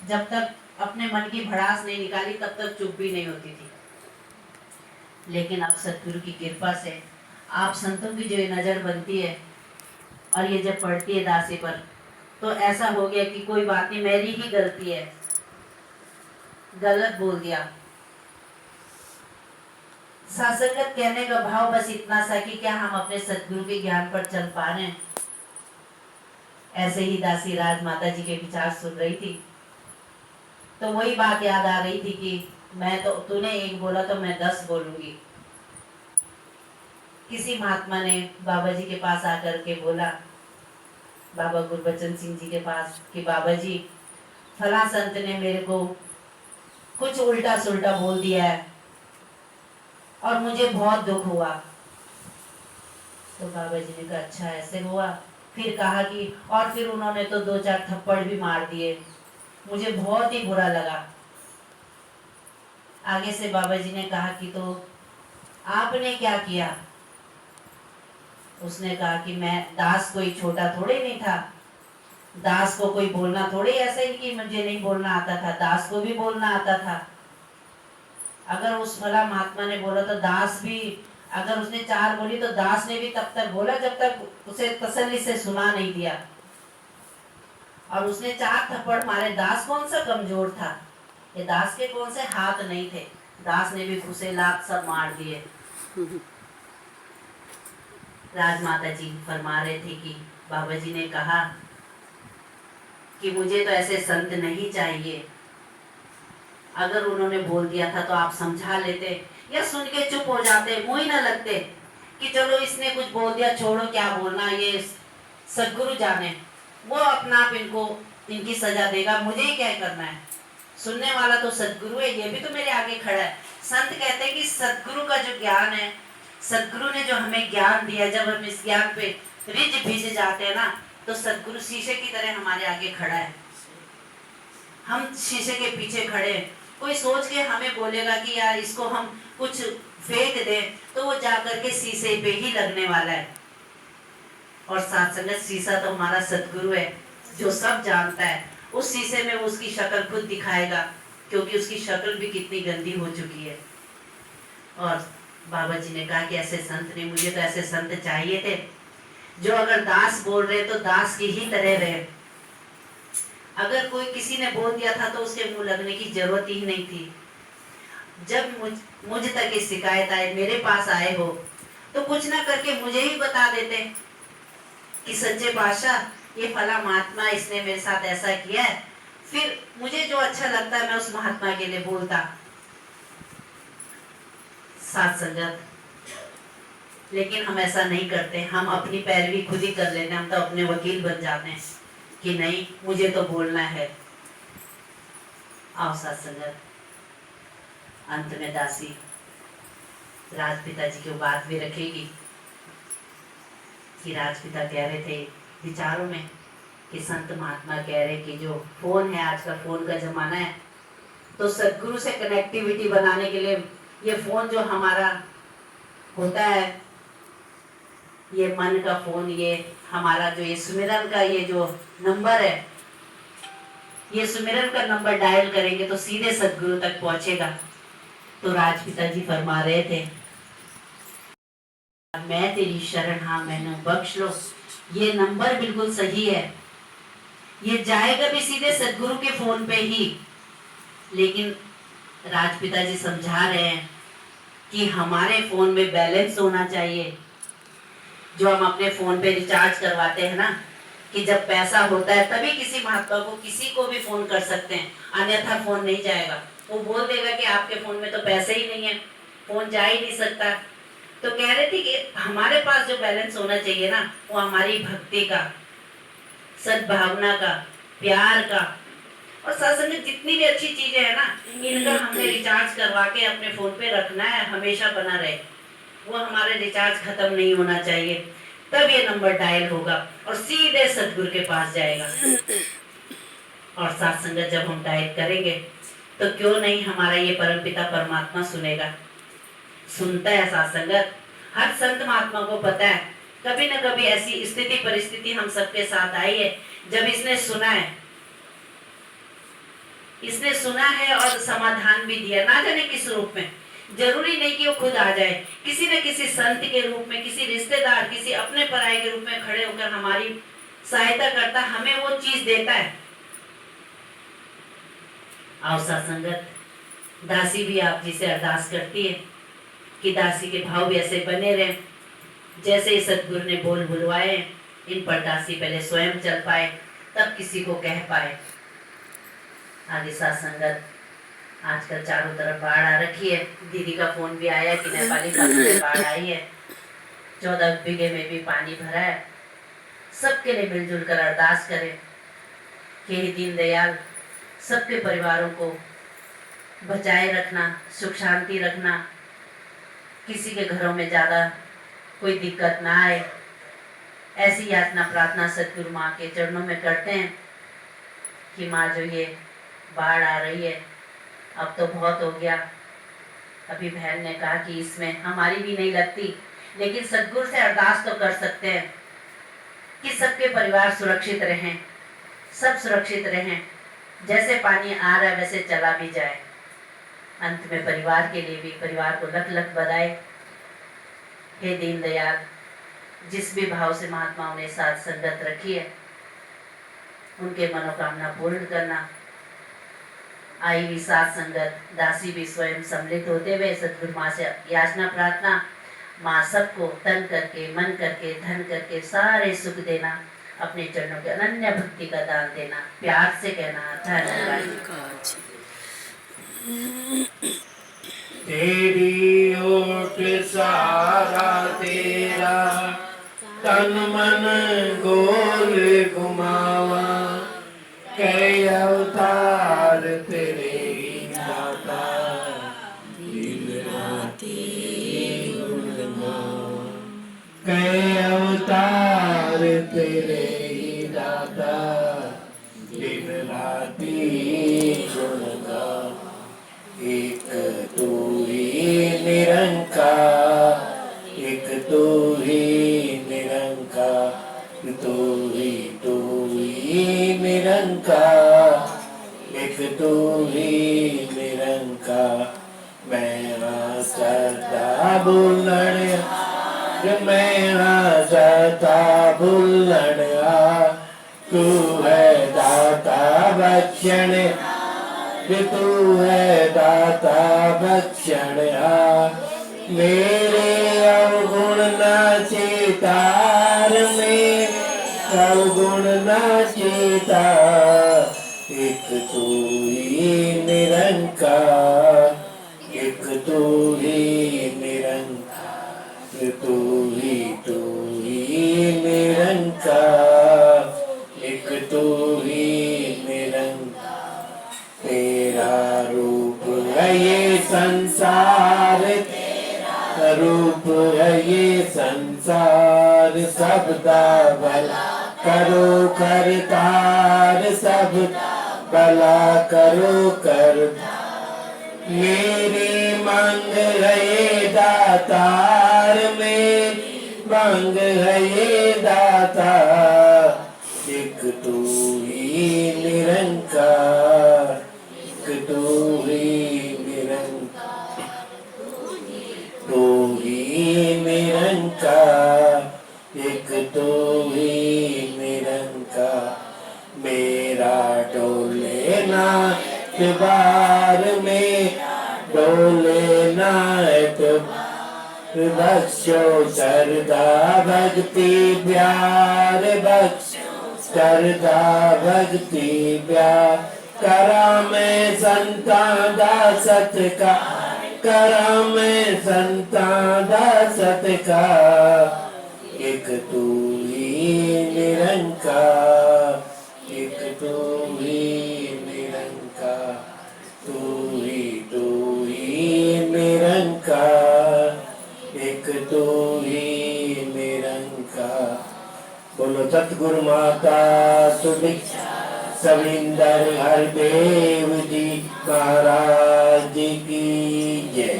जब तक अपने मन की भड़ास नहीं निकाली तब तक चुप भी नहीं होती थी। लेकिन अब सतगुरु की कृपा से आप संतों की जो ये नज़र बनती है और ये जब पड़ती है दासी पर, तो ऐसा हो गया कि कोई बात नहीं, मेरी ही गलती है, गलत बोल दिया। सत्संगत कहने का भाव बस इतना सा कि क्या हम अपने सतगुरु के ज्ञान पर चल पा रहे हैं। ऐसे ही दासी राज माता जी के विचार सुन रही थी, तो वही बात याद आ रही थी कि मैं तो, तूने एक बोला तो मैं 10 बोलूंगी। किसी महात्मा ने बाबा जी के पास आकर के बोला, बाबा गुरबचन सिंह जी के पास, कि बाबा जी फला संत ने मेरे को कुछ उल्टा सुल्टा बोल दिया है और मुझे बहुत दुख हुआ। तो बाबा जी ने कहा अच्छा ऐसे हुआ? फिर कहा कि और फिर उन्होंने तो 2-4 थप्पड़ भी मार दिए, मुझे बहुत ही बुरा लगा। आगे से बाबा जी ने कहा कि तो आपने क्या किया? उसने कहा कि मैं दास कोई छोटा थोड़े नहीं था, दास को कोई बोलना थोड़े ऐसा ही कि मुझे नहीं बोलना आता था, दास को भी बोलना आता था। अगर उस भला महात्मा ने बोला तो दास भी, अगर उसने 4 बोली तो दास ने भी तब तक बोला जब तक उसे तसल्ली से सुना नहीं दिया। और उसने 4 थप्पड़ मारे, दास कौन सा कमजोर था, ये दास के कौन से हाथ नहीं थे, दास ने भी घुसे लात सब मार दिए। राजमाता जी फरमा रहे थे कि बाबा जी ने कहा कि मुझे तो ऐसे संत नहीं चाहिए। अगर उन्होंने बोल दिया था तो आप समझा लेते या सुन के चुप हो जाते, मुंह ही ना लगते कि चलो इसने कुछ बोल दिया, छोड़ो क्या बोलना, ये सदगुरु जाने, वो अपना आप इनको इनकी सजा देगा, मुझे ही क्या करना है। सुनने वाला तो सदगुरु है, ये भी तो मेरे आगे खड़ा है। संत कहते हैं कि सदगुरु का जो ज्ञान है, सदगुरु ने जो हमें ज्ञान दिया, जब हम इस ज्ञान पे रिझ भिज जाते हैं ना, तो सदगुरु शीशे की तरह हमारे आगे खड़ा है, हम शीशे के पीछे खड़े हैं। कोई सोच के हमें बोलेगा कि यार इसको हम कुछ फेंक दे, तो वो जाकर के शीशे पे ही लगने वाला है। और साथ संगत शीशा तो हमारा सदगुरु है जो सब जानता है। उस शीशे में उसकी शक्ल खुद दिखाएगा, क्योंकि उसकी शक्ल भी कितनी गंदी हो चुकी है। और बाबा जी ने कहा कि ऐसे संत ने, मुझे तो ऐसे संत चाहिए थे जो अगर दास बोल रहे तो दास की ही तरह रहे। अगर कोई किसी ने बोल दिया था तो उसके मुंह लगने की जरूरत ही नहीं थी। जब मुझ तक ये शिकायत आए, मेरे पास आए हो, तो कुछ ना करके मुझे ही बता देते कि सच्चे बादशाह ये फला महात्मा, इसने मेरे साथ ऐसा किया है। फिर मुझे जो अच्छा लगता है मैं उस महात्मा के लिए बोलता। साथ संगत, लेकिन हम ऐसा नहीं करते, हम अपनी पैरवी खुद ही कर लेते हैं। हम तो अपने वकील बन जाते हैं कि नहीं मुझे तो बोलना है। आओ साथ संगत, अंत में दासी राजपिता जी की बात भी रखेगी कि राजपिता कह रहे थे विचारों में कि संत महात्मा कह रहे कि जो फोन है, आज का फोन का जमाना है, तो सदगुरु से कनेक्टिविटी बनाने के लिए ये फोन जो हमारा होता है, ये मन का फोन, ये हमारा जो ये सुमिरन का ये जो नंबर है, ये सुमिरन का नंबर डायल करेंगे तो सीधे सदगुरु तक पहुंचेगा। तो राजपिता जी फरमा रहे थे, मैं तेरी शरण हाँ मैनू बख्श लो, ये नंबर बिल्कुल सही है, ये जाएगा भी सीधे सदगुरु के फोन पे ही। लेकिन राजपिता जी समझा रहे हैं कि हमारे फोन में बैलेंस होना चाहिए। जो हम अपने फोन पे रिचार्ज करवाते हैं ना, कि जब पैसा होता है तभी किसी महात्मा को, किसी को भी फोन कर सकते हैं, अन्यथा फोन नहीं जाएगा। वो बोल देगा कि आपके फोन में तो पैसे ही नहीं है, फोन जा ही नहीं सकता। तो कह रहे थे कि हमारे पास जो बैलेंस होना चाहिए ना, वो हमारी भक्ति का, सद्भावना का, प्यार का, और सत्संग जितनी भी अच्छी चीजें है ना, इनका हमने रिचार्ज करवा के अपने फोन पे रखना है, हमेशा बना रहे। वो हमारे रिचार्ज खत्म नहीं होना चाहिए, तब ये नंबर डायल होगा और सीधे सदगुरु के पास जाएगा। और साथ संगत जब हम डायल करेंगे तो क्यों नहीं हमारा ये परमपिता परमात्मा सुनेगा, सुनता है साथ संगत। हर संत महात्मा को पता है कभी न कभी ऐसी स्थिति परिस्थिति हम सबके साथ आई है जब इसने सुना है इसने सुना है और समाधान भी दिया, ना जाने किस रूप में। जरूरी नहीं कि वो खुद आ जाए, किसी न किसी संत के रूप में, किसी रिश्तेदार, किसी अपने पराये के रूप में खड़े होकर हमारी सहायता करता, हमें वो चीज देता है। आओ सत्संगत, दासी भी आप जी से अरदास करती है कि दासी के भाव भी ऐसे बने रहे, जैसे ही सतगुरु ने बोल बुलवाए इन पर दासी पहले स्वयं चल पाए, तब किसी को कह पाए। आगे सत्संगत, आजकल चारों तरफ बाढ़ आ रखी है। दीदी का फोन भी आया कि नेपाली साधु में बाढ़ आई है, 14 बीघे में भी पानी भरा है। सबके लिए मिलजुल कर अरदास करें कि हे दीनदयाल, सबके परिवारों को बचाए रखना, सुख शांति रखना, किसी के घरों में ज़्यादा कोई दिक्कत ना आए। ऐसी याचना प्रार्थना सतगुरु माँ के चरणों में करते हैं कि माँ जो ये बाढ़ आ रही है, अब तो बहुत हो गया। अभी बहन ने कहा कि इसमें हमारी भी नहीं लगती, लेकिन सतगुरु से अरदास तो कर सकते हैं कि सबके परिवार सुरक्षित रहें, सब सुरक्षित रहें। जैसे पानी आ रहा है वैसे चला भी जाए। अंत में परिवार के लिए भी, परिवार को लख लख बधाई। हे दीनदयाल, जिस भी भाव से महात्माओं ने साथ संगत रखी है, उनके मनोकामना पूर्ण करना। आई भी साथ संगत, दासी भी स्वयं सम्मिलित होते हुए सतगुरु माँ से याचना प्रार्थना, माँ सबको तन करके, मन करके, धन करके सारे सुख देना, अपने चरणों के अनन्य भक्ति का दान देना, प्यार से कहना धन्यवाद। तेरी ओट सारा तेरा, तन मन गोल घुमावा, कई अवतार तेरे ही दाता, दिन राति गुण गावा। कई अवतार तेरे ही दाता, दिन राति गुण गावा। एक तू ही निरंकार, एक तू ही निरंकार, तू ही निरंकार, एक तू ही निरंकार। मैं हाँ सदा भूलण, मैं हाँ सदा भूलण, तू है दाता बख्शण, तू है दाता बख्शण। मेरे अवगुण नाचे तार में, अवगुण नाचे तार। एक तू ही निरंकार, एक तू ही निरंकार, तू ही निरंकार, एक तू ही निरंकार। तेरा रूप है ये संसार, तेरा रूप है ये संसार। सबका भला करो करतार, सब भला करो करतार। मेरी मांग है ये दातार, मेरी मांग है ये दातार। एक तू ही निरंकार, एक तू ही निरंकार, तू ही निरंकार, एक तू ही निरंकार। मेरा डोले ना एतबार में, डोले ना एतबार। बख्शो श्रद्धा भक्ति प्यार, बख्शो श्रद्धा भक्ति प्यार। करा मैं संतां दा सत्कार, करा मैं संतां दा सत्कार। एक तू ही निरंकार, एक तू ही निरंकार, तू ही निरंकार, एक तू ही निरंकार। बोलो सतगुरु माता सुदीक्षा सविंदर हरदेव जी महाराज की जय।